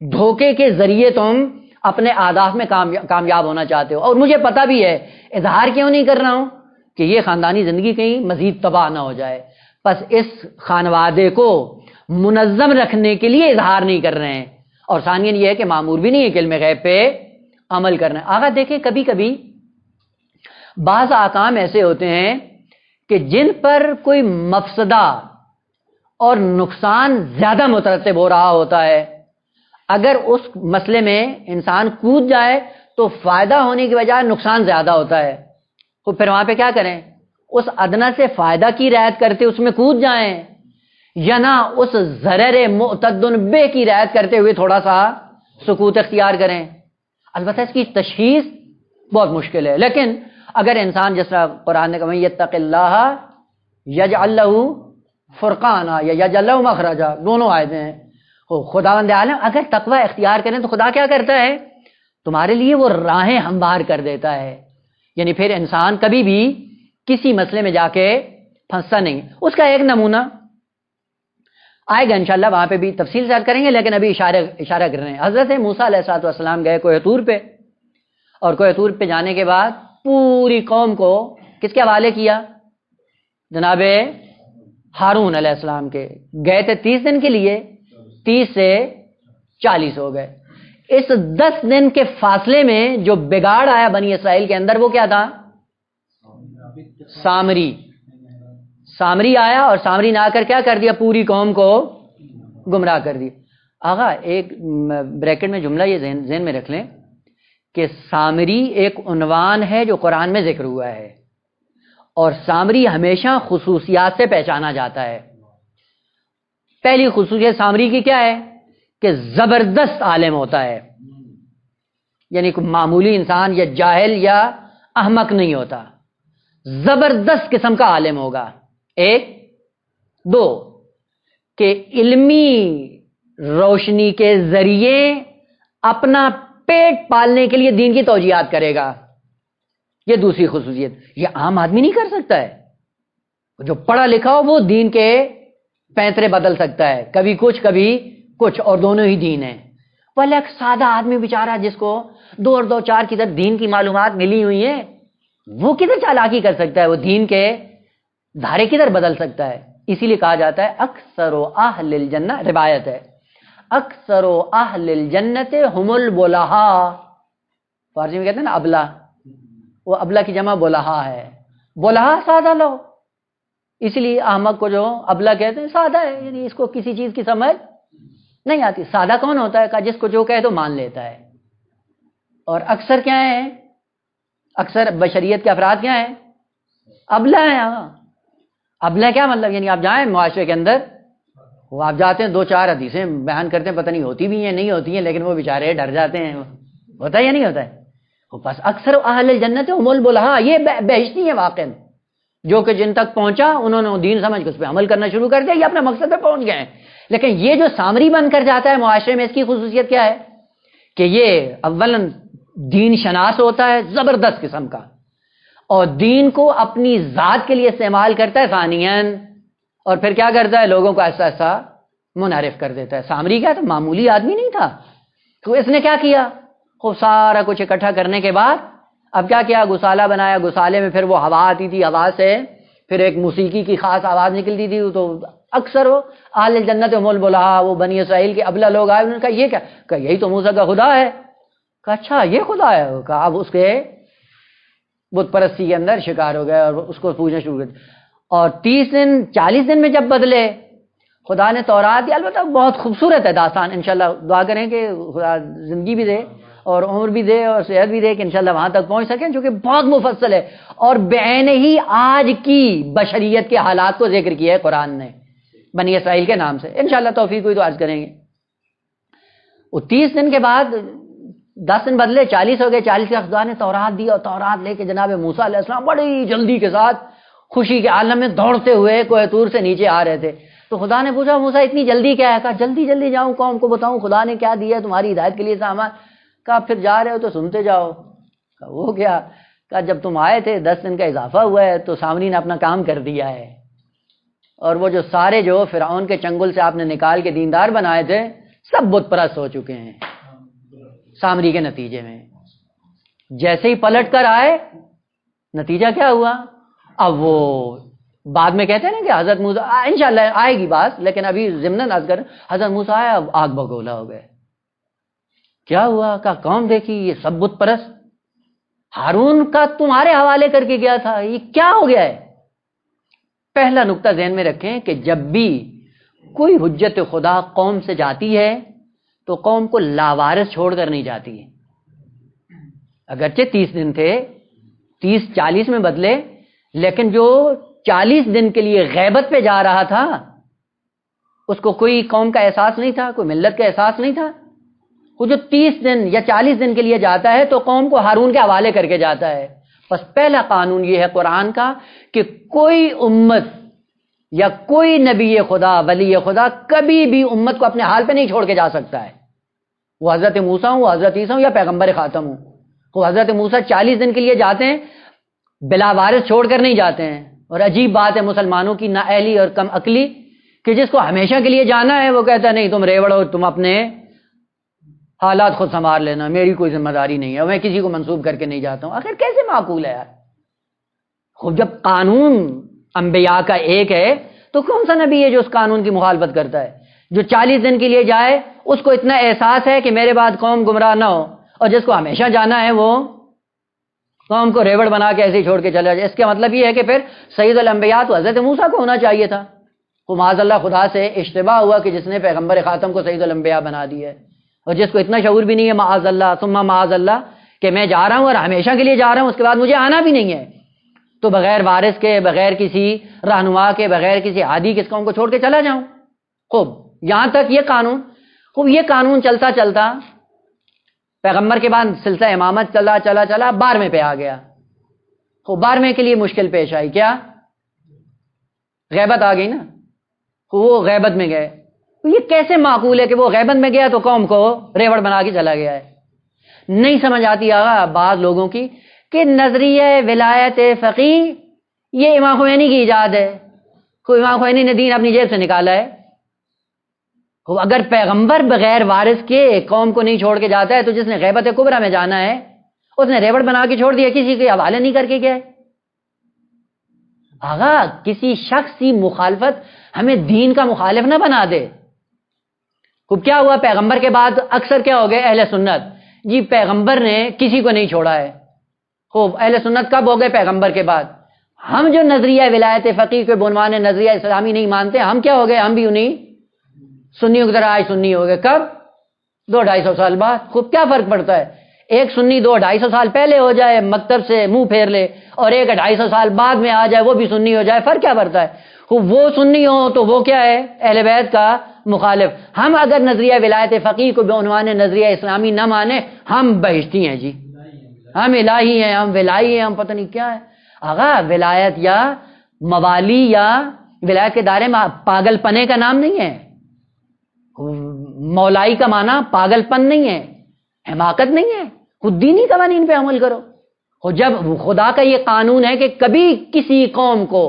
دھوکے کے ذریعے تم اپنے اہداف میں کامیاب ہونا چاہتے ہو. اور مجھے پتا بھی ہے، اظہار کیوں نہیں کر رہا ہوں کہ یہ خاندانی زندگی کہیں مزید تباہ نہ ہو جائے. بس اس خانوادے کو منظم رکھنے کے لیے اظہار نہیں کر رہے ہیں. اور ثانیاً یہ ہے کہ معمور بھی نہیں ہے کہ علم غیب پہ عمل کرنا ہے. آقا دیکھیں کبھی کبھی بعض احکام ایسے ہوتے ہیں کہ جن پر کوئی مفسدہ اور نقصان زیادہ مترتب ہو رہا ہوتا ہے، اگر اس مسئلے میں انسان کود جائے تو فائدہ ہونے کی بجائے نقصان زیادہ ہوتا ہے، تو پھر وہاں پہ کیا کریں؟ اس ادنا سے فائدہ کی رعایت کرتے اس میں کود جائیں، یا نہ اس ضرر معتد بے کی رعایت کرتے ہوئے تھوڑا سا سکوت اختیار کریں. البتہ اس کی تشخیص بہت مشکل ہے، لیکن اگر انسان جس طرح قرآن نے کہا یتق اللہ یجعل لہ فرقانا یا یجعل لہ مخرجا، دونوں آیتیں ہیں. خداوند عالم اگر تقوی اختیار کریں تو خدا کیا کرتا ہے؟ تمہارے لیے وہ راہیں ہموار کر دیتا ہے. یعنی پھر انسان کبھی بھی کسی مسئلے میں جا کے پھنستا نہیں. اس کا ایک نمونہ آئے گا انشاءاللہ، وہاں پہ بھی تفصیل سے کر رہیں گے، لیکن ابھی اشارہ کر رہے ہیں. حضرت موسیٰ علیہ السلام گئے کوہ طور پہ، اور کوہ طور پہ جانے کے بعد پوری قوم کو کس کے حوالے کیا؟ جناب ہارون علیہ السلام کے. گئے تھے 30 دن کے لیے، 30 سے 40 ہو گئے. اس 10 دن کے فاصلے میں جو بگاڑ آیا بنی اسرائیل کے اندر وہ کیا تھا؟ سامری آیا، اور سامری نے آ کر کیا کر دیا؟ پوری قوم کو گمراہ کر دیا. آغا ایک بریکٹ میں جملہ یہ ذہن میں رکھ لیں کہ سامری ایک عنوان ہے جو قرآن میں ذکر ہوا ہے، اور سامری ہمیشہ خصوصیات سے پہچانا جاتا ہے. پہلی خصوصیت سامری کی کیا ہے؟ کہ زبردست عالم ہوتا ہے، یعنی کوئی معمولی انسان یا جاہل یا احمق نہیں ہوتا، زبردست قسم کا عالم ہوگا. ایک. دو کہ علمی روشنی کے ذریعے اپنا پیٹ پالنے کے لیے دین کی توجیہات کرے گا. یہ دوسری خصوصیت. یہ عام آدمی نہیں کر سکتا ہے. جو پڑھا لکھا ہو وہ دین کے پینترے بدل سکتا ہے، کبھی کبھی کچھ، اور دونوں ہی دین ہیں. پہلے ایک سادہ آدمی بیچارہ جس کو 2 اور 2 4 کی طرف دین کی معلومات ملی ہوئی ہیں، وہ کدھر چالاکی کر سکتا ہے؟ وہ دین کے دھارے کدھر بدل سکتا ہے؟ اسی لیے کہا جاتا ہے اکثر اہل الجنہ، روایت ہے اکثر اہل الجنت ہم البلہا. فارسی میں کہتے ہیں نا ابلہ، وہ ابلہ کی جمع بلہا ہے. بلہا سادہ لو، اس لیے احمق کو جو ابلہ کہتے ہیں سادہ ہے، یعنی اس کو کسی چیز کی سمجھ نہیں آتی. سادہ کون ہوتا ہے؟ کہ جس کو جو کہے تو مان لیتا ہے. اور اکثر کیا ہے؟ اکثر بشریت کے افراد کیا ہیں؟ ابلہ ہیں. ابلہ کیا مطلب؟ یعنی آپ جائیں معاشرے کے اندر، وہ آپ جاتے ہیں 2 4 حدیثیں بیان کرتے ہیں، پتہ نہیں ہوتی بھی ہیں نہیں ہوتی ہیں، لیکن وہ بیچارے ڈر جاتے ہیں. ہوتا ہے یا نہیں ہوتا ہے؟ وہ بس اکثر اہل الجنت ہم البلہا، یہ بہشتی ہیں واقعا، جو کہ جن تک پہنچا انہوں نے دین سمجھ کے اس پہ عمل کرنا شروع کر دیا، یہ اپنے مقصد پہ پہنچ گئے ہیں. لیکن یہ جو سامری بن کر جاتا ہے معاشرے میں، اس کی خصوصیت کیا ہے؟ کہ یہ اولاً دین شناس ہوتا ہے زبردست قسم کا، اور دین کو اپنی ذات کے لیے استعمال کرتا ہے ثانیاً، اور پھر کیا کرتا ہے؟ لوگوں کو ایسا ایسا منحرف کر دیتا ہے. سامری کیا تھا؟ معمولی آدمی نہیں تھا. تو اس نے کیا کیا؟ خوب سارا کچھ اکٹھا کرنے کے بعد اب کیا کیا؟ گسالہ بنایا. گسالے میں پھر وہ ہوا آتی تھی، ہوا سے پھر ایک موسیقی کی خاص آواز نکلتی تھی. تو اکثر وہ اہل جنت ہم البلہا، وہ بنی اسرائیل کے ابلہ لوگ آئے، انہوں نے کہا یہ کیا؟ کہا یہی تو موسیٰ کا خدا ہے. کہا اچھا یہ خدا ہے. کہا اب اس کے بت پرستی کے اندر شکار ہو گئے اور اس کو پوجنا شروع کر دیا. اور 30 دن 40 دن میں جب بدلے، خدا نے تورات دی. البتہ بہت خوبصورت ہے داستان، انشاءاللہ دعا کریں کہ خدا زندگی بھی دے اور عمر بھی دے اور صحت بھی دے کہ انشاءاللہ وہاں تک پہنچ سکیں، جو کہ بہت مفصل ہے، اور بعین ہی آج کی بشریت کے حالات کو ذکر کیا ہے قرآن نے بنی اسرائیل کے نام سے. انشاءاللہ توفیق ہوئی تو عرض کریں گے. وہ 30 دن کے بعد 10 دن بدلے، 40 ہو گئے. 40 کے خدا نے تورات دی، اور تورات لے کے جناب موسیٰ علیہ السلام بڑی جلدی کے ساتھ خوشی کے عالم میں دوڑتے ہوئے کوہ طور سے نیچے آ رہے تھے. تو خدا نے پوچھا موسیٰ اتنی جلدی کیا ہے؟ کہا جلدی جاؤں قوم کو بتاؤں خدا نے کیا دیا ہے تمہاری ہدایت کے لیے سامان. کہا پھر جا رہے ہو تو سنتے جاؤ. کہا وہ کیا؟ کہا جب تم آئے تھے 10 دن کا اضافہ ہوا ہے تو سامری نے اپنا کام کر دیا ہے، اور وہ جو سارے جو فرعون کے چنگل سے آپ نے نکال کے دیندار بنائے تھے سب بت پرست ہو چکے ہیں سامری کے نتیجے میں. جیسے ہی پلٹ کر آئے نتیجہ کیا ہوا؟ اب وہ بعد میں کہتے ہیں نا کہ حضرت موسیٰ انشاءاللہ آئے گی بات، لیکن ابھی ضمناً عرض کر حضرت موسیٰ آئے، اب آگ بگولا ہو گئے. کیا ہوا؟ کہا قوم دیکھی یہ سب بت پرست، ہارون کا تمہارے حوالے کر کے گیا تھا، یہ کیا ہو گیا ہے؟ پہلا نقطہ ذہن میں رکھیں کہ جب بھی کوئی حجت خدا قوم سے جاتی ہے تو قوم کو لاوارث چھوڑ کر نہیں جاتی ہے۔ اگرچہ 30 دن تھے، 30-40 میں بدلے، لیکن جو 40 دن کے لیے غیبت پہ جا رہا تھا اس کو کوئی قوم کا احساس نہیں تھا، کوئی ملت کا احساس نہیں تھا۔ وہ جو 30 دن یا 40 دن کے لیے جاتا ہے تو قوم کو ہارون کے حوالے کر کے جاتا ہے۔ بس پہلا قانون یہ ہے قرآن کا کہ کوئی امت یا کوئی نبی خدا، ولی خدا کبھی بھی امت کو اپنے حال پہ نہیں چھوڑ کے جا سکتا ہے۔ وہ حضرت موسیٰ ہوں، وہ حضرت عیسیٰ ہوں، یا پیغمبر خاتم ہوں۔ وہ حضرت موسیٰ 40 دن کے لیے جاتے ہیں، بلا وارث چھوڑ کر نہیں جاتے ہیں۔ اور عجیب بات ہے مسلمانوں کی نااہلی اور کم عقلی کہ جس کو ہمیشہ کے لیے جانا ہے وہ کہتا ہے نہیں تم ریوڑ ہو، تم اپنے حالات خود سنبھال لینا، میری کوئی ذمہ داری نہیں ہے، میں کسی کو منسوب کر کے نہیں جاتا ہوں۔ آخر کیسے معقول ہے یار؟ خوب جب قانون انبیاء کا ایک ہے تو کون سا نبی ہے جو اس قانون کی مخالفت کرتا ہے؟ جو 40 دن کے لیے جائے اس کو اتنا احساس ہے کہ میرے بعد قوم گمراہ نہ ہو، اور جس کو ہمیشہ جانا ہے وہ قوم کو ریوڑ بنا کے ایسے ہی چھوڑ کے چلا جائے۔ اس کا مطلب یہ ہے کہ پھر سید الانبیاء تو حضرت موسیٰ کو ہونا چاہیے تھا۔ وہ معاذ اللہ خدا سے اشتباہ ہوا کہ جس نے پیغمبر خاتم کو سید الانبیاء بنا دی ہے، اور جس کو اتنا شعور بھی نہیں ہے معاذ اللہ ثم معاذ اللہ کہ میں جا رہا ہوں اور ہمیشہ کے لیے جا رہا ہوں، اس کے بعد مجھے آنا بھی نہیں ہے، تو بغیر وارث کے، بغیر کسی رہنما کے، بغیر کسی ہادی کے اس قوم کو چھوڑ کے چلا جاؤں۔ خوب یہاں تک یہ قانون، خوب یہ قانون چلتا چلتا پیغمبر کے بعد سلسلہ امامت چلا 12ویں پہ آ گیا۔ خوب 12ویں کے لیے مشکل پیش آئی، کیا؟ غیبت آ گئی نا، وہ غیبت میں گئے۔ یہ کیسے معقول ہے کہ وہ غیبت میں گیا تو قوم کو ریوڑ بنا کے چلا گیا ہے؟ نہیں سمجھ آتی آگا بعض لوگوں کی کہ نظریہ ولایت فقی یہ امام خمینی کی ایجاد ہے، کوئی امام خمینی نے دین اپنی جیب سے نکالا ہے۔ اگر پیغمبر بغیر وارث کے قوم کو نہیں چھوڑ کے جاتا ہے تو جس نے غیبت کبریٰ میں جانا ہے اس نے ریوڑ بنا کے چھوڑ دیا، کسی کے حوالے نہیں کر کے گیا ہے۔ آغا کسی شخص کی مخالفت ہمیں دین کا مخالف نہ بنا دے۔ خوب کیا ہوا پیغمبر کے بعد اکثر کیا ہو گئے اہل سنت، جی پیغمبر نے کسی کو نہیں چھوڑا ہے۔ خوب اہل سنت کب ہو گئے؟ پیغمبر کے بعد۔ ہم جو نظریہ ولایت فقیہ کے بعنوان نظریہ اسلامی نہیں مانتے، ہم کیا ہو گئے؟ ہم بھی انہیں سنیوں کی طرح آج سنی ہو گئے۔ کب؟ 200-250 سال بعد۔ خوب کیا فرق پڑتا ہے؟ ایک سنی 200-250 سال پہلے ہو جائے مکتب سے منہ پھیر لے، اور ایک 250 سال بعد میں آ جائے وہ بھی سنی ہو جائے، فرق کیا پڑتا ہے؟ خوب وہ سنی ہو تو وہ کیا ہے؟ اہل بیت کا مخالف۔ ہم اگر نظریہ ولایت فقیہ کو بعنوان نظریہ اسلامی نہ مانے ہم بہشتی ہیں جی، ہم الہی ہیں، ہم ولائی ہیں، ہم پتہ نہیں کیا ہے۔ آغا ولایت یا موالی یا ولایت کے دائرے میں پاگل پنے کا نام نہیں ہے۔ مولائی کا معنی پاگل پن نہیں ہے، حماقت نہیں ہے، خود دینی قوانین پہ عمل کرو۔ اور جب خدا کا یہ قانون ہے کہ کبھی کسی قوم کو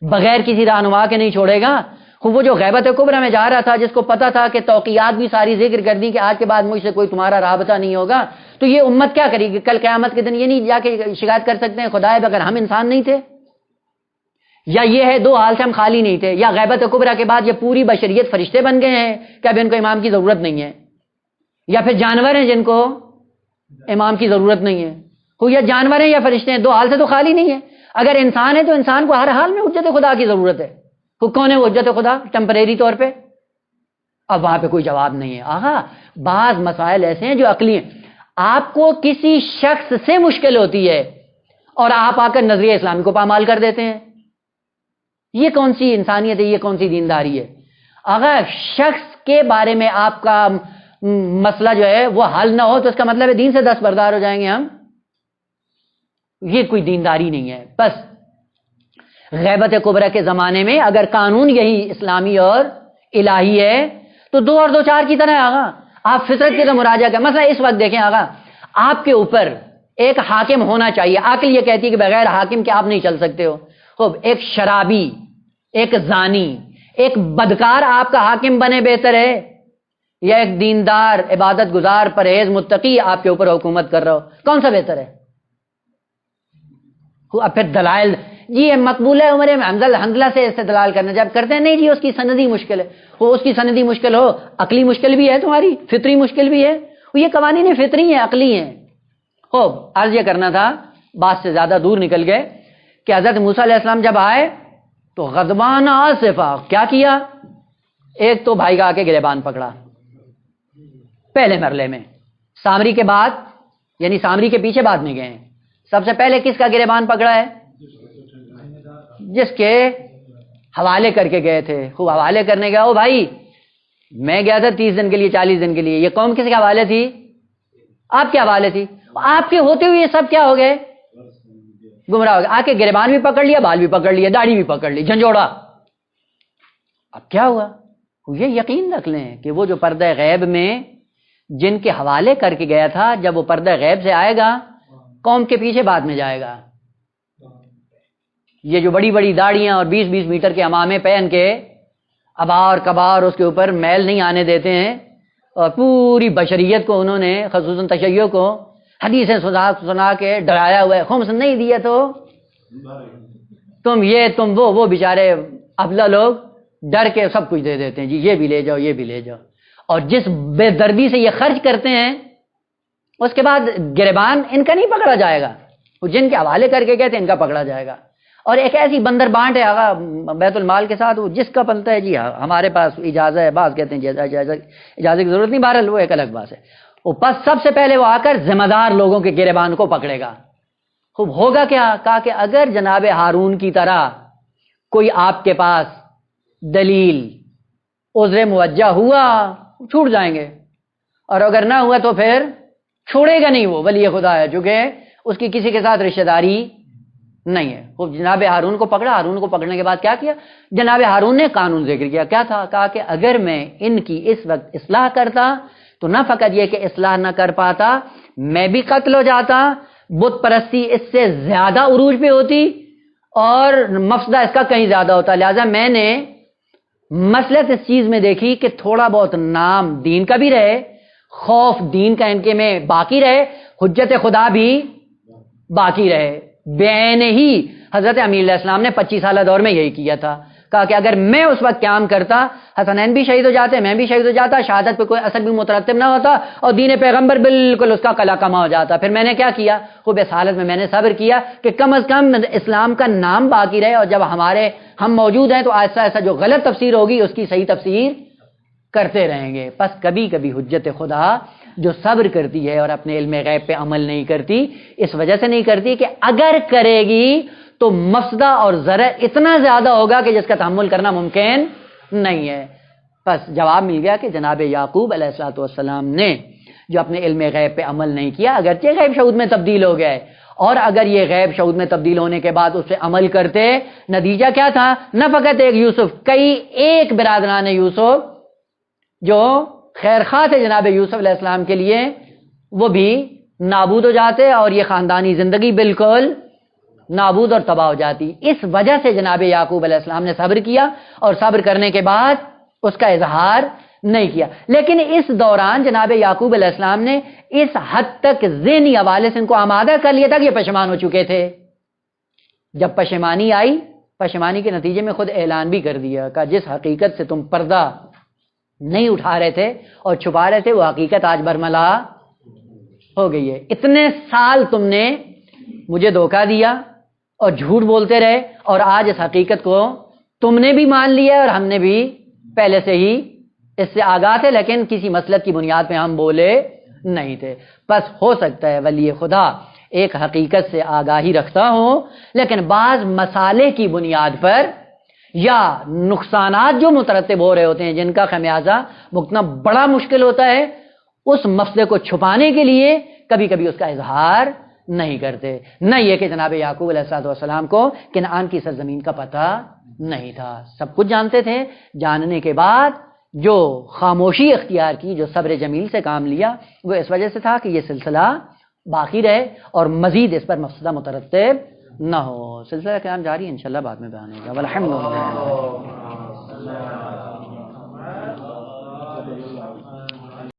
بغیر کسی رہنما کے نہیں چھوڑے گا، وہ جو غیبت کبریٰ میں جا رہا تھا جس کو پتا تھا کہ توقیات بھی ساری ذکر کر دی کہ آج کے بعد مجھ سے کوئی تمہارا رابطہ نہیں ہوگا، تو یہ امت کیا کرے گی؟ کل قیامت کے دن یہ نہیں جا کے شکایت کر سکتے ہیں خدائے اگر ہم انسان نہیں تھے؟ یا یہ ہے دو حال سے ہم خالی نہیں تھے، یا غیبت کبریٰ کے بعد یہ پوری بشریت فرشتے بن گئے ہیں کہ اب ان کو امام کی ضرورت نہیں ہے، یا پھر جانور ہیں جن کو امام کی ضرورت نہیں ہے۔ یا جانور ہیں یا فرشتے ہیں، دو حال سے تو خالی نہیں ہے۔ اگر انسان ہے تو انسان کو ہر حال میں حجت خدا کی ضرورت ہے۔ کون ہے وہ حجت خدا؟ ٹیمپریری طور پہ؟ اب وہاں پہ کوئی جواب نہیں ہے۔ آہا بعض مسائل ایسے ہیں جو عقلی ہیں، آپ کو کسی شخص سے مشکل ہوتی ہے اور آپ آ کر نظریہ اسلامی کو پامال کر دیتے ہیں، یہ کون سی انسانیت ہے؟ یہ کون سی دینداری ہے؟ اگر شخص کے بارے میں آپ کا مسئلہ جو ہے وہ حل نہ ہو تو اس کا مطلب ہے دین سے دستبردار ہو جائیں گے ہم، یہ کوئی دینداری نہیں ہے۔ بس غیبت کبریٰ کے زمانے میں اگر قانون یہی اسلامی اور الہی ہے تو 2 اور 2 4 کی طرح آگا آپ فطرت کی طرح مراجعہ کریں۔ مثلا اس وقت دیکھیں آگا آپ کے اوپر ایک حاکم ہونا چاہیے، عقل یہ کہتی ہے کہ بغیر حاکم کے آپ نہیں چل سکتے ہو۔ خوب ایک شرابی، ایک زانی، ایک بدکار آپ کا حاکم بنے بہتر ہے، یا ایک دیندار عبادت گزار پرہیز متقی آپ کے اوپر حکومت کر رہا ہو؟ کون سا بہتر ہے؟ اب پھر دلائل جی یہ مقبول ہے عمر حنظلہ سے استدلال کرنا، جب کرتے ہیں نہیں جی اس کی سندی مشکل ہے، وہ اس کی سندی مشکل ہو، عقلی مشکل بھی ہے، تمہاری فطری مشکل بھی ہے، یہ قوانین فطری ہیں، عقلی ہیں۔ خوب عرض یہ کرنا تھا، بات سے زیادہ دور نکل گئے، کہ حضرت موسیٰ علیہ السلام جب آئے تو غضبان آصفا کیا کیا؟ ایک تو بھائی کا آ کے گریبان پکڑا پہلے مرلے میں، سامری کے بعد یعنی سامری کے پیچھے بعد میں گئے ہیں، سب سے پہلے کس کا گریبان پکڑا ہے؟ جس کے حوالے کر کے گئے تھے۔ خوب حوالے کرنے گیا، او بھائی میں گیا تھا 30 دن کے لیے 40 دن کے لیے، یہ قوم کس کے حوالے تھی؟ آپ کے حوالے تھی، آپ کے ہوتے ہوئے یہ سب کیا ہو گئے؟ گمراہ ہو گئے۔ آ کے گریبان بھی پکڑ لیا، بال بھی پکڑ لیا، داڑھی بھی پکڑ لی، جھنجھوڑا۔ اب کیا ہوا؟ یہ یقین رکھ لیں کہ وہ جو پردہ غیب میں جن کے حوالے کر کے گیا تھا، جب وہ پردہ غیب سے آئے گا قوم کے پیچھے بعد میں جائے گا۔ یہ جو بڑی بڑی داڑیاں اور 20-20 میٹر کے عمامے پہن کے ابا اور کبا اور اس کے اوپر میل نہیں آنے دیتے ہیں، اور پوری بشریت کو انہوں نے خصوصاً تشیع کو حدیثیں سنا کے ڈرایا ہوا ہے، خمس نہیں دیا تو تم یہ تم وہ بیچارے ابلا لوگ ڈر کے سب کچھ دے دیتے ہیں، جی یہ بھی لے جاؤ، یہ بھی لے جاؤ۔ اور جس بے دردی سے یہ خرچ کرتے ہیں، اس کے بعد گریبان ان کا نہیں پکڑا جائے گا، وہ جن کے حوالے کر کے گئے تھے ان کا پکڑا جائے گا۔ اور ایک ایسی بندر بانٹ ہے آگا بیت المال کے ساتھ، وہ جس کا پلتا ہے جی ہاں ہمارے پاس اجازت ہے، بعض کہتے ہیں اجازت کی ضرورت نہیں، بہرحال وہ ایک الگ بات ہے۔ وہ پس سب سے پہلے وہ آ کر ذمہ دار لوگوں کے گریبان کو پکڑے گا۔ خوب ہوگا کیا؟ کہا کہ اگر جناب ہارون کی طرح کوئی آپ کے پاس دلیل عذر موجہ ہوا چھوٹ جائیں گے، اور اگر نہ ہوا تو پھر چھوڑے گا نہیں، وہ ولی خدا ہے چونکہ اس کی کسی کے ساتھ رشتہ داری نہیں ہے۔ خوب جناب ہارون کو پکڑا، ہارون کو پکڑنے کے بعد کیا کیا؟ جناب ہارون نے قانون ذکر کیا، کیا تھا؟ کہا کہ اگر میں ان کی اس وقت اصلاح کرتا تو نہ فقط یہ کہ اصلاح نہ کر پاتا، میں بھی قتل ہو جاتا، بت پرستی اس سے زیادہ عروج پہ ہوتی اور مفسدہ اس کا کہیں زیادہ ہوتا۔ لہذا میں نے مصلحت اس چیز میں دیکھی کہ تھوڑا بہت نام دین کا بھی رہے، خوف دین کا ان کے میں باقی رہے، حجت خدا بھی باقی رہے۔ بین ہی حضرت امیر علیہ السلام نے 25 سالہ دور میں یہی کیا تھا، کہا کہ اگر میں اس وقت قیام کرتا، حسنین بھی شہید ہو جاتے، میں بھی شہید ہو جاتا، شہادت پہ کوئی اثر بھی مترتب نہ ہوتا اور دین پیغمبر بالکل اس کا کلا کما ہو جاتا۔ پھر میں نے کیا کیا؟ خوب اس حالت میں نے صبر کیا کہ کم از کم اسلام کا نام باقی رہے، اور جب ہم موجود ہیں تو ایسا ایسا جو غلط تفسیر ہوگی اس کی صحیح تفسیر کرتے رہیں گے۔ پس کبھی کبھی حجت خدا جو صبر کرتی ہے اور اپنے علم غیب پہ عمل نہیں کرتی، اس وجہ سے نہیں کرتی کہ اگر کرے گی تو مفسدہ اور ضرر اتنا زیادہ ہوگا کہ جس کا تحمل کرنا ممکن نہیں ہے۔ بس جواب مل گیا کہ جناب یعقوب علیہ الصلوۃ والسلام نے جو اپنے علم غیب پہ عمل نہیں کیا، اگرچہ غیب شعور میں تبدیل ہو گئے، اور اگر یہ غیب شعور میں تبدیل ہونے کے بعد اس پہ عمل کرتے، نتیجہ کیا تھا؟ نہ فقط ایک یوسف، ایک برادران یوسف جو خیر خواہ تھے جناب یوسف علیہ السلام کے لیے، وہ بھی نابود ہو جاتے اور یہ خاندانی زندگی بالکل نابود اور تباہ ہو جاتی۔ اس وجہ سے جناب یعقوب علیہ السلام نے صبر کیا، اور صبر کرنے کے بعد اس کا اظہار نہیں کیا۔ لیکن اس دوران جناب یعقوب علیہ السلام نے اس حد تک ذہنی حوالے سے ان کو آمادہ کر لیا تھا کہ یہ پشیمان ہو چکے تھے۔ جب پشیمانی آئی، پشیمانی کے نتیجے میں خود اعلان بھی کر دیا کہ جس حقیقت سے تم پردہ نہیں اٹھا رہے تھے اور چھپا رہے تھے، وہ حقیقت آج برملا ہو گئی ہے۔ اتنے سال تم نے مجھے دھوکہ دیا اور جھوٹ بولتے رہے، اور آج اس حقیقت کو تم نے بھی مان لیا اور ہم نے بھی پہلے سے ہی اس سے آگاہ تھے، لیکن کسی مسلک کی بنیاد پہ ہم بولے نہیں تھے۔ بس ہو سکتا ہے ولی خدا ایک حقیقت سے آگاہی رکھتا ہوں، لیکن بعض مسالے کی بنیاد پر یا نقصانات جو مترتب ہو رہے ہوتے ہیں جن کا خمیازہ بھگتنا بڑا مشکل ہوتا ہے، اس مسئلے کو چھپانے کے لیے کبھی کبھی اس کا اظہار نہیں کرتے۔ نہ یہ کہ جناب یعقوب علیہ السلام کو کنعان کی سرزمین کا پتہ نہیں تھا، سب کچھ جانتے تھے، جاننے کے بعد جو خاموشی اختیار کی، جو صبر جمیل سے کام لیا، وہ اس وجہ سے تھا کہ یہ سلسلہ باقی رہے اور مزید اس پر مفسدہ مترتب نہ ہو۔ سلسلہ قیام جاری ہے، انشاءاللہ بعد میں بیان ہوگا۔ والحمدللہ۔